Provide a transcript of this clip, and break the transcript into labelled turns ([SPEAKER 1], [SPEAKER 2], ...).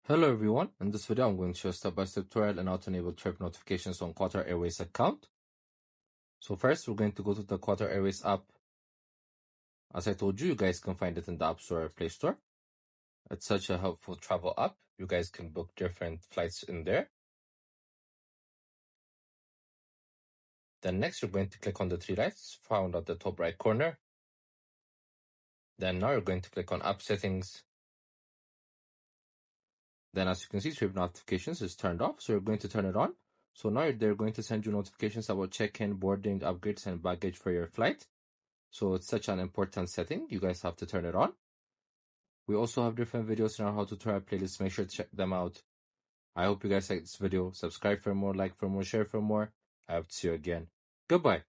[SPEAKER 1] Hello everyone, in this video I'm going to show a step-by-step tutorial on how to enable trip notifications on Qatar Airways account. So first we're going to go to the Qatar Airways app. As I told you, you guys can find it in the App Store or Play Store. It's such a helpful travel app. You guys can book different flights in there. Then next you're going to click on the three lights found at the top right corner. Then now you're going to click on App Settings. Then as you can see, trip notifications is turned off, so you're going to turn it on. So now they're going to send you notifications about check-in, boarding, upgrades, and baggage for your flight. So it's such an important setting. You guys have to turn it on. We also have different videos in our how to tutorial playlist. Make sure to check them out. I hope you guys like this video. Subscribe for more, like for more, share for more. I hope to see you again. Goodbye.